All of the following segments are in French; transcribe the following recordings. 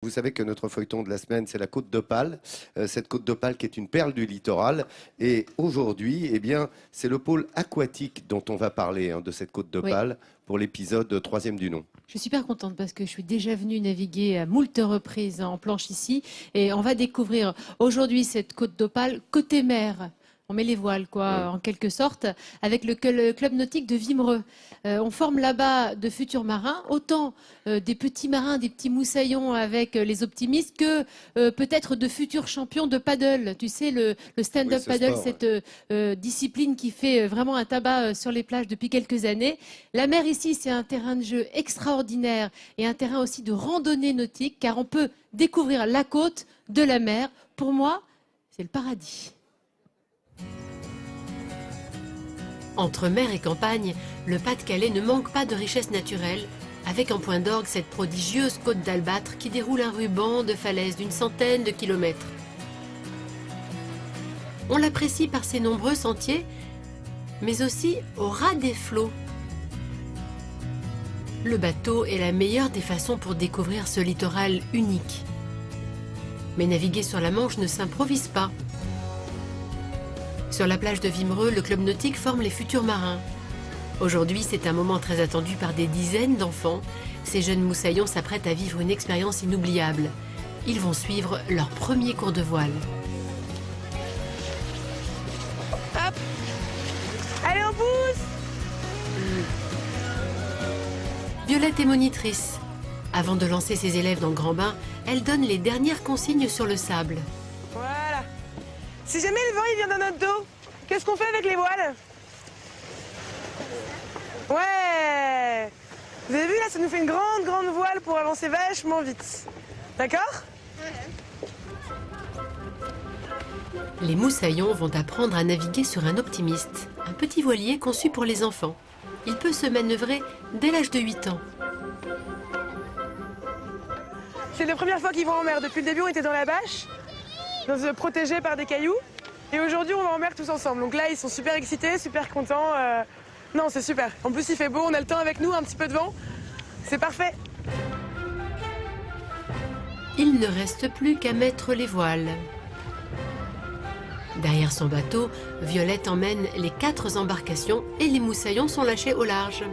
Vous savez que notre feuilleton de la semaine, c'est la Côte d'Opale. Cette Côte d'Opale qui est une perle du littoral. Et aujourd'hui, eh bien, c'est le pôle aquatique dont on va parler, de cette Côte d'Opale, pour l'épisode troisième du nom. Je suis super contente parce que je suis déjà venue naviguer à moult reprises en planche ici. Et on va découvrir aujourd'hui cette Côte d'Opale côté mer. On met les voiles, en quelque sorte, avec le club nautique de Wimereux. On forme là-bas de futurs marins, autant des petits marins, des petits moussaillons avec les optimistes, que peut-être de futurs champions de paddle. Tu sais, le stand-up paddle, sport, cette discipline qui fait vraiment un tabac sur les plages depuis quelques années. La mer ici, c'est un terrain de jeu extraordinaire et un terrain aussi de randonnée nautique, car on peut découvrir la côte de la mer. Pour moi, c'est le paradis. Entre mer et campagne, le Pas-de-Calais ne manque pas de richesses naturelles, avec en point d'orgue cette prodigieuse côte d'Albâtre qui déroule un ruban de falaises d'une centaine de kilomètres. On l'apprécie par ses nombreux sentiers, mais aussi au ras des flots. Le bateau est la meilleure des façons pour découvrir ce littoral unique. Mais naviguer sur la Manche ne s'improvise pas. Sur la plage de Wimereux, le club nautique forme les futurs marins. Aujourd'hui, c'est un moment très attendu par des dizaines d'enfants. Ces jeunes moussaillons s'apprêtent à vivre une expérience inoubliable. Ils vont suivre leur premier cours de voile. Hop! Allez, on pousse! Violette est monitrice. Avant de lancer ses élèves dans le grand bain, elle donne les dernières consignes sur le sable. Voilà. Si jamais le vent il vient dans notre dos, qu'est-ce qu'on fait avec les voiles? Ouais! Vous avez vu là, ça nous fait une grande voile pour avancer vachement vite. D'accord? Les moussaillons vont apprendre à naviguer sur un optimiste, un petit voilier conçu pour les enfants. Il peut se manœuvrer dès l'âge de 8 ans. C'est la première fois qu'ils vont en mer. Depuis le début, on était dans la bâche, protégés par des cailloux. Et aujourd'hui, on va en mer tous ensemble. Donc là, ils sont super excités, super contents. Non, c'est super. En plus, il fait beau, on a le temps avec nous, un petit peu de vent. C'est parfait. Il ne reste plus qu'à mettre les voiles. Derrière son bateau, Violette emmène les 4 embarcations et les moussaillons sont lâchés au large.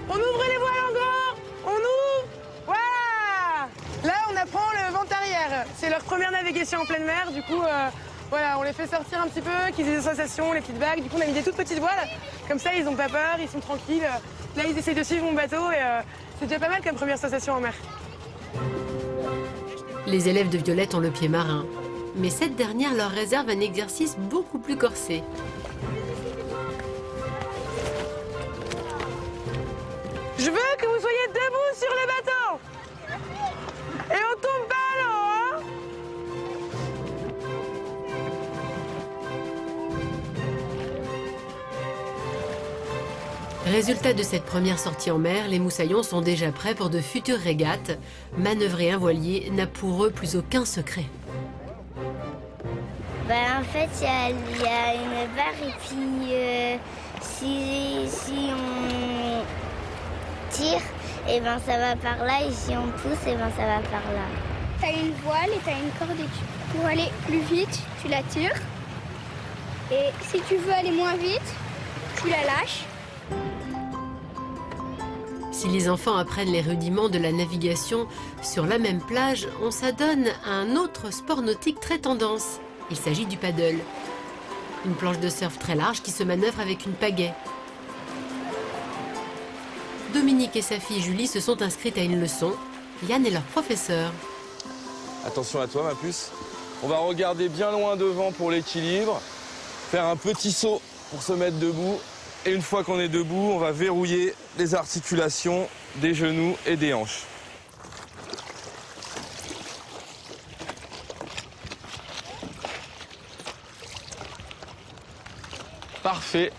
On ouvre les voiles encore! On ouvre! Voilà! Là, on apprend le vent arrière. C'est leur première navigation en pleine mer. Du coup, voilà, on les fait sortir un petit peu, qu'ils aient des sensations, les petites vagues. Du coup, on a mis des toutes petites voiles. Comme ça, ils n'ont pas peur, ils sont tranquilles. Là, ils essayent de suivre mon bateau et c'est déjà pas mal comme première sensation en mer. Les élèves de Violette ont le pied marin. Mais cette dernière leur réserve un exercice beaucoup plus corsé. Je veux que vous soyez debout sur le bateau. Et on tombe pas à l'eau, hein? Résultat de cette première sortie en mer, les moussaillons sont déjà prêts pour de futures régates. Manœuvrer un voilier n'a pour eux plus aucun secret. En fait, il y a une barre et puis si on tire, et ça va par là, et si on pousse, et ça va par là. Tu as une voile et tu as une corde, et pour aller plus vite, tu la tires. Et si tu veux aller moins vite, tu la lâches. Si les enfants apprennent les rudiments de la navigation sur la même plage, on s'adonne à un autre sport nautique très tendance. Il s'agit du paddle. Une planche de surf très large qui se manœuvre avec une pagaie. Dominique et sa fille Julie se sont inscrites à une leçon. Yann est leur professeur. Attention à toi, ma puce. On va regarder bien loin devant pour l'équilibre. Faire un petit saut pour se mettre debout. Et une fois qu'on est debout, on va verrouiller les articulations des genoux et des hanches. Parfait.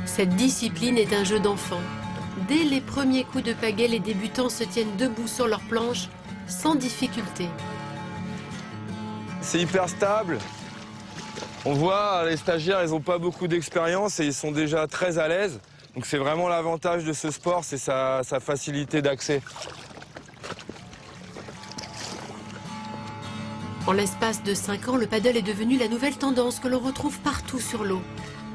Cette discipline est un jeu d'enfant. Dès les premiers coups de pagaie, les débutants se tiennent debout sur leur planche, sans difficulté. C'est hyper stable. On voit, les stagiaires, ils n'ont pas beaucoup d'expérience et ils sont déjà très à l'aise. Donc c'est vraiment l'avantage de ce sport, c'est sa facilité d'accès. En l'espace de 5 ans, le paddle est devenu la nouvelle tendance que l'on retrouve partout sur l'eau.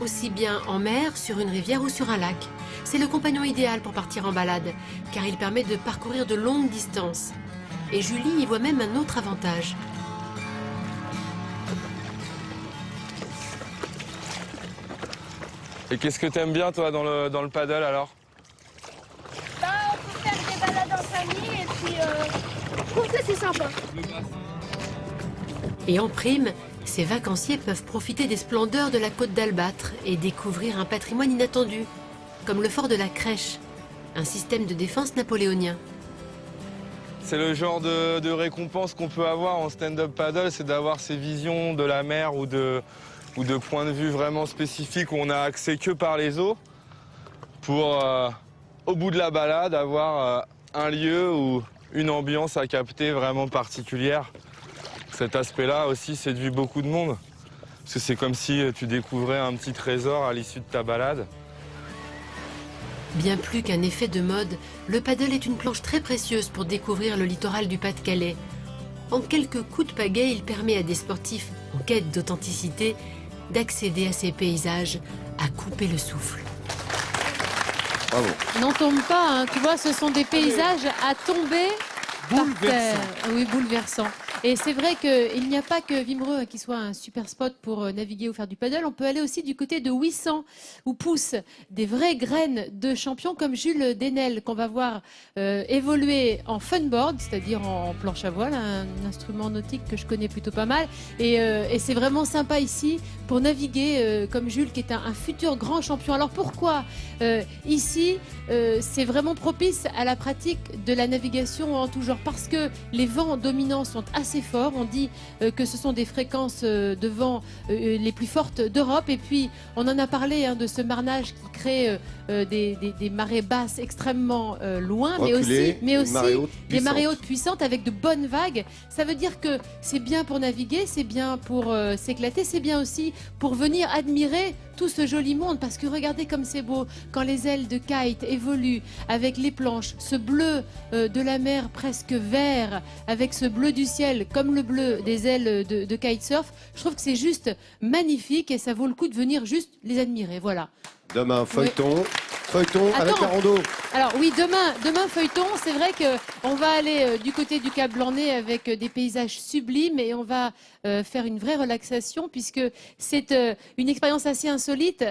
Aussi bien en mer, sur une rivière ou sur un lac. C'est le compagnon idéal pour partir en balade, car il permet de parcourir de longues distances. Et Julie y voit même un autre avantage. Et qu'est-ce que t'aimes bien toi dans le paddle alors? Bah, on peut faire des balades en famille et puis je trouve que c'est sympa. Et en prime, ces vacanciers peuvent profiter des splendeurs de la côte d'Albâtre et découvrir un patrimoine inattendu, comme le fort de la Crèche, un système de défense napoléonien. C'est le genre de récompense qu'on peut avoir en stand-up paddle, c'est d'avoir ces visions de la mer ou de points de vue vraiment spécifiques où on n'a accès que par les eaux, pour au bout de la balade avoir un lieu ou une ambiance à capter vraiment particulière. Cet aspect-là aussi séduit beaucoup de monde, parce que c'est comme si tu découvrais un petit trésor à l'issue de ta balade. Bien plus qu'un effet de mode, le paddle est une planche très précieuse pour découvrir le littoral du Pas-de-Calais. En quelques coups de pagaie, il permet à des sportifs en quête d'authenticité d'accéder à ces paysages, à couper le souffle. Bravo. N'en tombe pas, hein. Tu vois, ce sont des paysages à tomber par terre. Oui, bouleversant. Et c'est vrai qu'il n'y a pas que Wimereux qui soit un super spot pour naviguer ou faire du paddle. On peut aller aussi du côté de Ouessant, où poussent des vraies graines de champions comme Jules Denel, qu'on va voir évoluer en funboard, c'est-à-dire en planche à voile, un instrument nautique que je connais plutôt pas mal. Et c'est vraiment sympa ici pour naviguer comme Jules, qui est un futur grand champion. Alors pourquoi ici, c'est vraiment propice à la pratique de la navigation en tout genre? Parce que les vents dominants sont assez forts. On dit que ce sont des fréquences de vent les plus fortes d'Europe. Et puis, on en a parlé de ce marnage qui crée des marées basses extrêmement loin, Reculées, mais aussi des marées puissantes. hautes puissantes avec de bonnes vagues. Ça veut dire que c'est bien pour naviguer, c'est bien pour s'éclater, c'est bien aussi pour venir admirer tout ce joli monde. Parce que regardez comme c'est beau quand les ailes de kite évoluent avec les planches, ce bleu de la mer presque vert, avec ce bleu du ciel comme le bleu des ailes de kitesurf. Je trouve que c'est juste magnifique et ça vaut le coup de venir juste les admirer. Voilà. Demain, feuilleton. Oui. Feuilleton avec Attends. un rando. Alors oui, demain feuilleton, c'est vrai qu'on va aller du côté du Cap Blanc-Nez avec des paysages sublimes et on va faire une vraie relaxation puisque c'est une expérience assez insolite.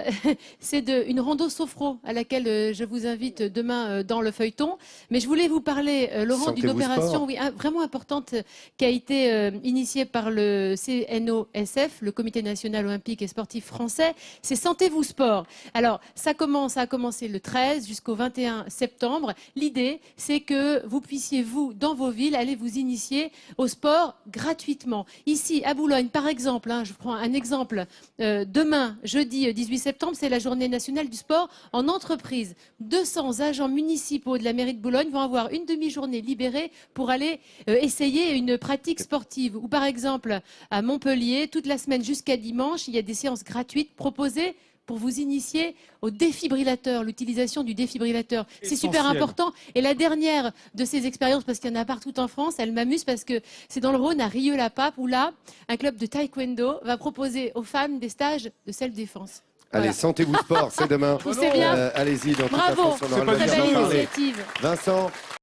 C'est une rando sophro à laquelle je vous invite demain dans le feuilleton. Mais je voulais vous parler, Laurent, d'une Sentez-vous opération sport. vraiment importante qui a été initiée par le CNOSF, le Comité national olympique et sportif français. C'est Sentez-vous sport. Alors, ça a commencé le 13 jusqu'au 21 septembre. L'idée, c'est que vous puissiez, vous, dans vos villes, aller vous initier au sport gratuitement. Ici, à Boulogne, par exemple, je prends un exemple, demain, jeudi 18 septembre, c'est la journée nationale du sport en entreprise. 200 agents municipaux de la mairie de Boulogne vont avoir une demi-journée libérée pour aller essayer une pratique sportive. Ou par exemple, à Montpellier, toute la semaine jusqu'à dimanche, il y a des séances gratuites proposées pour vous initier au défibrillateur, l'utilisation du défibrillateur. C'est super important. Et la dernière de ces expériences, parce qu'il y en a partout en France, elle m'amuse parce que c'est dans le Rhône, à Rieux-la-Pape, où là, un club de taekwondo va proposer aux femmes des stages de self-défense. Allez, Voilà. Sentez-vous sport, c'est demain. C'est bien. Allez-y, dans toute la Bravo, France, on aura très l'occasion belle d'en parler. initiative. Vincent.